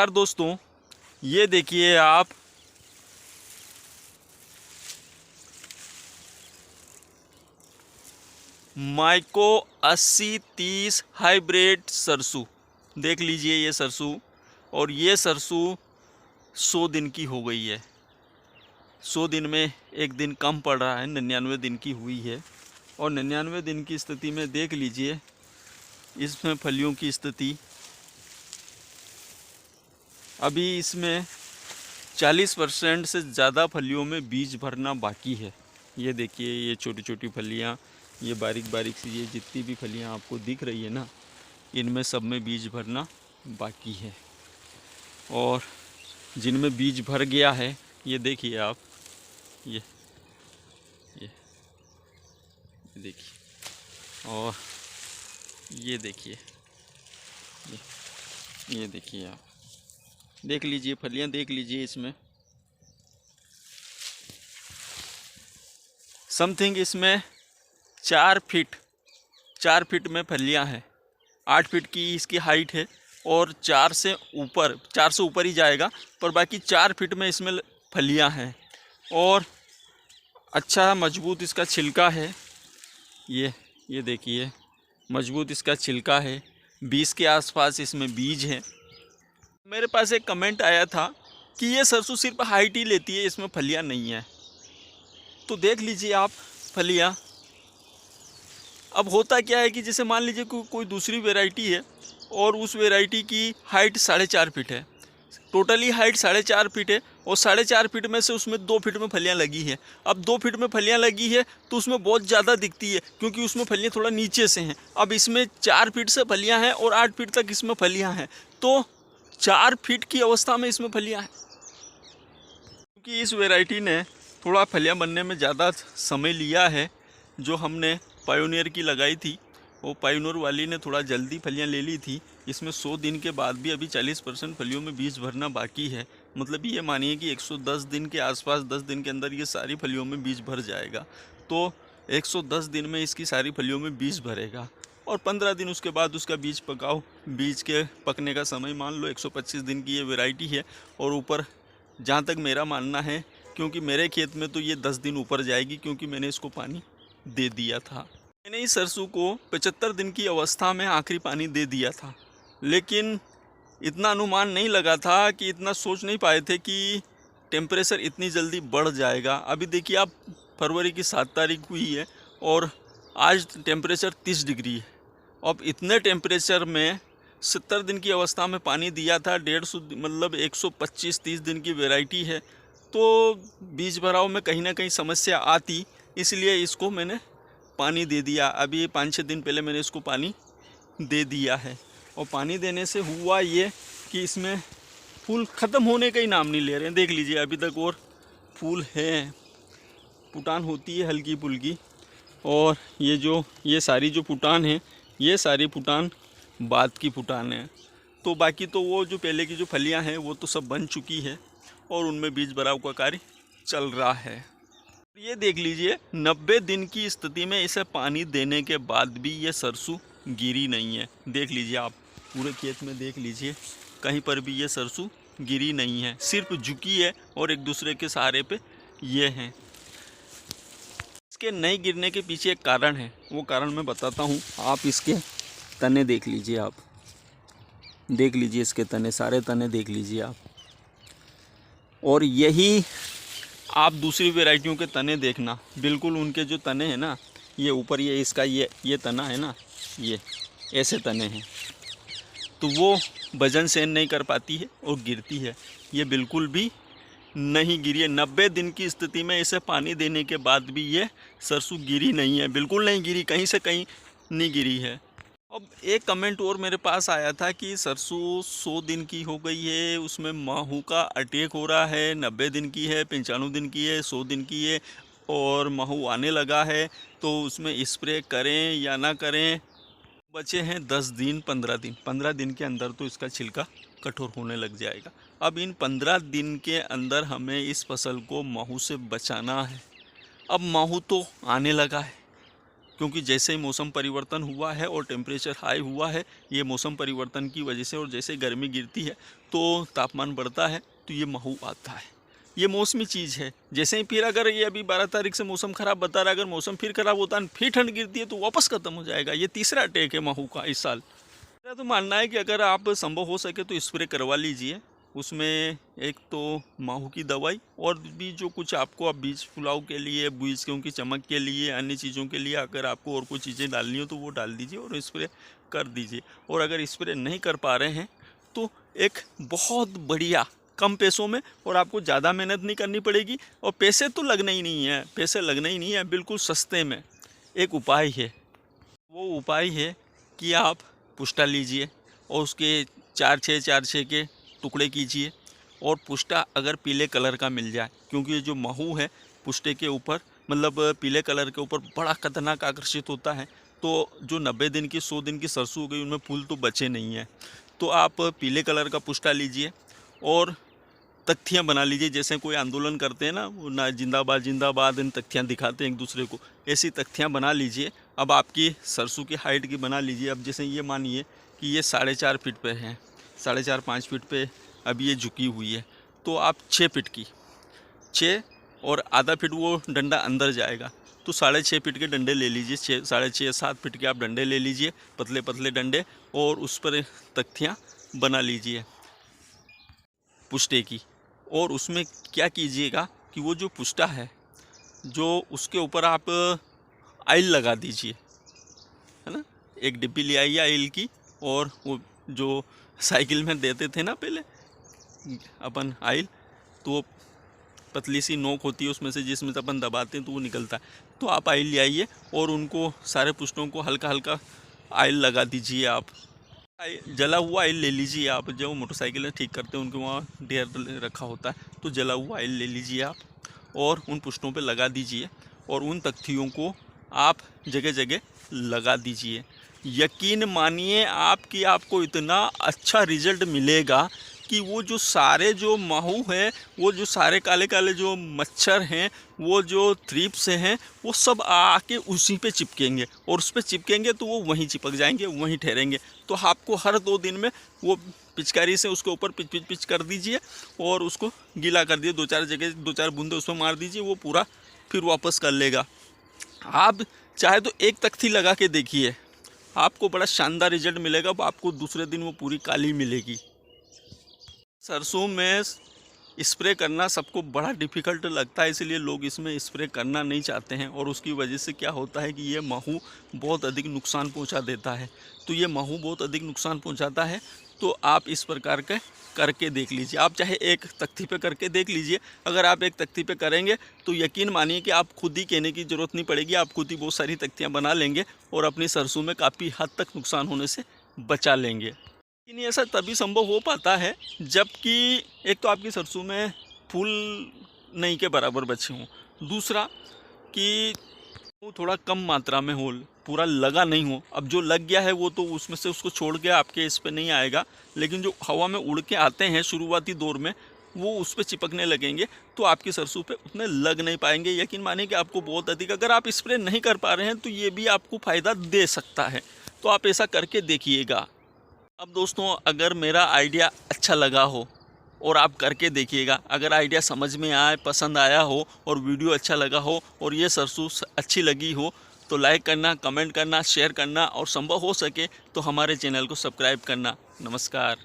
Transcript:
नमस्कार दोस्तों, ये देखिए आप माइको 80-30 हाइब्रिड सरसों देख लीजिए। ये सरसों और ये सरसों 100 दिन की हो गई है। 100 दिन में एक दिन कम पड़ रहा है, 99 दिन की हुई है। और 99 दिन की स्थिति में देख लीजिए इसमें फलियों की स्थिति। अभी इसमें 40% से ज़्यादा फलियों में बीज भरना बाकी है। ये देखिए, ये छोटी छोटी फलियाँ, ये बारीक बारीक सी, ये जितनी भी फलियाँ आपको दिख रही है ना, इनमें सब में बीज भरना बाकी है। और जिनमें बीज भर गया है, ये देखिए आप, ये देखिए, और ये देखिए, ये देखिए आप, देख लीजिए फलियाँ, देख लीजिए इसमें समथिंग इसमें 4 फीट में फलियाँ हैं। 8 फीट की इसकी हाइट है और 4 से ऊपर ही जाएगा, पर बाकी 4 फीट में इसमें फलियाँ हैं। और अच्छा मजबूत इसका छिलका है। ये देखिए, मजबूत इसका छिलका है। 20 के आसपास इसमें बीज हैं। मेरे पास एक कमेंट आया था कि ये सरसों सिर्फ हाइट ही लेती है, इसमें फलियाँ नहीं है। तो देख लीजिए आप फलियाँ। अब होता क्या है कि जैसे मान लीजिए कोई दूसरी वैरायटी है और उस वैरायटी की हाइट 4.5 फीट है, टोटली हाइट 4.5 फीट है, और 4.5 फीट में से उसमें 2 फीट में फलियाँ लगी है। अब 2 फीट में फलियाँ लगी है तो उसमें बहुत ज़्यादा दिखती है, क्योंकि उसमें फलियाँ थोड़ा नीचे से हैं। अब इसमें 4 फीट से फलियाँ हैं और 8 फीट तक इसमें फलियाँ हैं, तो 4 फीट की अवस्था में इसमें फलियाँ हैं। क्योंकि इस वैरायटी ने थोड़ा फलियाँ बनने में ज़्यादा समय लिया है। जो हमने पायोनियर की लगाई थी, वो पायोनियर वाली ने थोड़ा जल्दी फलियाँ ले ली थी। इसमें 100 दिन के बाद भी अभी 40% फलियों में बीज भरना बाकी है। मतलब ये मानिए कि 110 दिन के आसपास, 10 दिन के अंदर ये सारी फलियों में बीज भर जाएगा। तो 110 दिन में इसकी सारी फलियों में बीज भरेगा और 15 दिन उसके बाद उसका बीज पकाओ। बीज के पकने का समय मान लो 125 दिन की ये वैरायटी है। और ऊपर जहाँ तक मेरा मानना है, क्योंकि मेरे खेत में तो ये 10 दिन ऊपर जाएगी, क्योंकि मैंने इसको पानी दे दिया था। मैंने इस सरसों को 75 दिन की अवस्था में आखिरी पानी दे दिया था, लेकिन इतना अनुमान नहीं लगा था कि, इतना सोच नहीं पाए थे कि टेम्परेचर इतनी जल्दी बढ़ जाएगा। अभी देखिए आप, फरवरी की 7 तारीख हुई है और आज टेम्परेचर 30 डिग्री है। अब इतने टेम्परेचर में 70 दिन की अवस्था में पानी दिया था। 150, मतलब 125-30 दिन की वैरायटी है, तो बीज भराव में कहीं ना कहीं समस्या आती, इसलिए इसको मैंने पानी दे दिया। अभी 5-6 दिन पहले मैंने इसको पानी दे दिया है। और पानी देने से हुआ ये कि इसमें फूल ख़त्म होने का ही नाम नहीं ले रहे हैं। देख लीजिए अभी तक और फूल हैं, पुटान होती है हल्की फुल्की। और ये सारी जो पुटान है, ये सारी पुटान बाद की पुटान है। तो बाकी तो वो जो पहले की जो फलियां हैं वो तो सब बन चुकी है और उनमें बीज भराव का कार्य चल रहा है। ये देख लीजिए, 90 दिन की स्थिति में इसे पानी देने के बाद भी ये सरसों गिरी नहीं है। देख लीजिए आप, पूरे खेत में देख लीजिए, कहीं पर भी ये सरसों गिरी नहीं है, सिर्फ झुकी है और एक दूसरे के सहारे पे ये हैं। इसके नहीं गिरने के पीछे एक कारण है, वो कारण मैं बताता हूँ। आप इसके तने देख लीजिए, आप देख लीजिए इसके तने, सारे तने देख लीजिए आप। और यही आप दूसरी वैरायटियों के तने देखना, बिल्कुल उनके जो तने हैं ना, ये ऊपर ये इसका ये तना है ना, ये ऐसे तने हैं, तो वो वजन सहन नहीं कर पाती है और गिरती है। ये बिल्कुल भी नहीं गिरी है। 90 दिन की स्थिति में इसे पानी देने के बाद भी ये सरसों गिरी नहीं है, बिल्कुल नहीं गिरी, कहीं से कहीं नहीं गिरी है। अब एक कमेंट और मेरे पास आया था कि सरसों 100 दिन की हो गई है, उसमें माहू का अटैक हो रहा है। 90 दिन की है, 95 दिन की है, 100 दिन की है और माहू आने लगा है, तो उसमें स्प्रे करें या ना करें। बचे हैं 10 दिन, 15 दिन। 15 दिन के अंदर तो इसका छिलका कठोर होने लग जाएगा। अब इन 15 दिन के अंदर हमें इस फसल को माहू से बचाना है। अब माहू तो आने लगा है, क्योंकि जैसे ही मौसम परिवर्तन हुआ है और टेम्परेचर हाई हुआ है, ये मौसम परिवर्तन की वजह से, और जैसे गर्मी गिरती है तो तापमान बढ़ता है, तो ये महू आता है। ये मौसमी चीज़ है। जैसे ही फिर अगर ये अभी 12 तारीख से मौसम ख़राब बता रहा है, अगर मौसम फिर ख़राब होता है, फिर ठंड गिरती है, तो वापस ख़त्म हो जाएगा। ये तीसरा अटैक है महू का इस साल। मेरा तो मानना है कि अगर आप संभव हो सके तो स्प्रे करवा लीजिए। उसमें एक तो माहू की दवाई, और भी जो कुछ आपको अब बीज फुलाव के लिए, बीज की चमक के लिए, अन्य चीज़ों के लिए अगर आपको और कोई चीज़ें डालनी हो तो वो डाल दीजिए और स्प्रे कर दीजिए। और अगर स्प्रे नहीं कर पा रहे हैं तो एक बहुत बढ़िया कम पैसों में, और आपको ज़्यादा मेहनत नहीं करनी पड़ेगी, और पैसे तो लगने ही नहीं है, पैसे लगने ही नहीं है, बिल्कुल सस्ते में एक उपाय है। वो उपाय है कि आप पुष्टा लीजिए और उसके 4-6 के टुकड़े कीजिए, और पुष्टा अगर पीले कलर का मिल जाए, क्योंकि ये जो महू है पुष्टे के ऊपर, मतलब पीले कलर के ऊपर बड़ा खतरनाक आकर्षित होता है। तो जो 90 दिन की 100 दिन की सरसों हो गई, उनमें फूल तो बचे नहीं हैं। तो आप पीले कलर का पुष्टा लीजिए और तख्तियाँ बना लीजिए। जैसे कोई आंदोलन करते हैं ना, वो ना जिंदाबाद जिंदाबाद इन तख्तियाँ दिखाते हैं एक दूसरे को, ऐसी तख्तियाँ बना लीजिए। अब आपकी सरसों की हाइट की बना लीजिए। अब जैसे ये मानिए कि ये 4.5 फीट पे है, 4.5-5 फीट पे अभी ये झुकी हुई है, तो आप 6 फीट की, 6 और आधा फीट वो डंडा अंदर जाएगा, तो 6.5 फीट के डंडे ले लीजिए। 6.5-7 फीट के आप डंडे ले लीजिए, पतले पतले डंडे, और उस पर तख्तियाँ बना लीजिए पुष्टे की। और उसमें क्या कीजिएगा कि वो जो पुष्टा है, जो उसके ऊपर आप आयल लगा दीजिए, है ना। एक डिब्बी ले आइए आयल की, और वो जो साइकिल में देते थे ना पहले अपन आयल, तो वो पतली सी नोक होती है उसमें से, जिसमें से अपन दबाते हैं तो वो निकलता है। तो आप आयल ले आइए और उनको सारे पुष्टों को हल्का हल्का आयल लगा दीजिए। आप जला हुआ आयल ले लीजिए। आप जो मोटरसाइकिलें ठीक करते हैं उनके वहाँ ढेर रखा होता है, तो जला हुआ आयल ले लीजिए आप, और उन पुष्टों पे लगा दीजिए, और उन तख्तियों को आप जगह जगह लगा दीजिए। यकीन मानिए आप कि आपको इतना अच्छा रिज़ल्ट मिलेगा कि वो जो सारे जो महू हैं, वो जो सारे काले काले जो मच्छर हैं, वो जो थ्रिप्स हैं, वो सब आके उसी पे चिपकेंगे, और उस पर चिपकेंगे तो वो वहीं चिपक जाएंगे, वहीं ठहरेंगे। तो आपको हर 2 दिन में वो पिचकारी से उसके ऊपर पिच कर दीजिए, और उसको गीला कर दिए, 2-4 जगह 2-4 बूंदे उसमें मार दीजिए, वो पूरा फिर वापस कर लेगा। आप चाहे तो एक तख्ती लगा के देखिए, आपको बड़ा शानदार रिजल्ट मिलेगा। आपको दूसरे दिन वो पूरी काली मिलेगी। सरसों में स्प्रे करना सबको बड़ा डिफ़िकल्ट लगता है, इसलिए लोग इसमें स्प्रे करना नहीं चाहते हैं, और उसकी वजह से क्या होता है कि ये महू बहुत अधिक नुकसान पहुंचा देता है। तो ये महू बहुत अधिक नुकसान पहुंचाता है, तो आप इस प्रकार के करके देख लीजिए। आप चाहे एक तख्ती पे करके देख लीजिए। अगर आप एक तख्ती पे करेंगे तो यकीन मानिए कि आप खुद ही कहने की ज़रूरत नहीं पड़ेगी, आप खुद ही बहुत सारी तख्तियाँ बना लेंगे और अपनी सरसों में काफ़ी हद तक नुकसान होने से बचा लेंगे। लेकिन ऐसा तभी संभव हो पाता है जबकि एक तो आपकी सरसों में फूल नहीं के बराबर बचे हों, दूसरा कि वो थोड़ा कम मात्रा में हो, पूरा लगा नहीं हो। अब जो लग गया है वो तो उसमें से उसको छोड़ के आपके इस पे नहीं आएगा, लेकिन जो हवा में उड़ के आते हैं शुरुआती दौर में, वो उस पर चिपकने लगेंगे, तो आपकी सरसों पे उतने लग नहीं पाएंगे। यकीन मानिए कि आपको बहुत अधिक, अगर आप स्प्रे नहीं कर पा रहे हैं तो ये भी आपको फ़ायदा दे सकता है। तो आप ऐसा करके देखिएगा। अब दोस्तों, अगर मेरा आइडिया अच्छा लगा हो और आप करके देखिएगा, अगर आइडिया समझ में आए, पसंद आया हो और वीडियो अच्छा लगा हो और ये सरसों अच्छी लगी हो, तो लाइक करना, कमेंट करना, शेयर करना, और संभव हो सके तो हमारे चैनल को सब्सक्राइब करना। नमस्कार।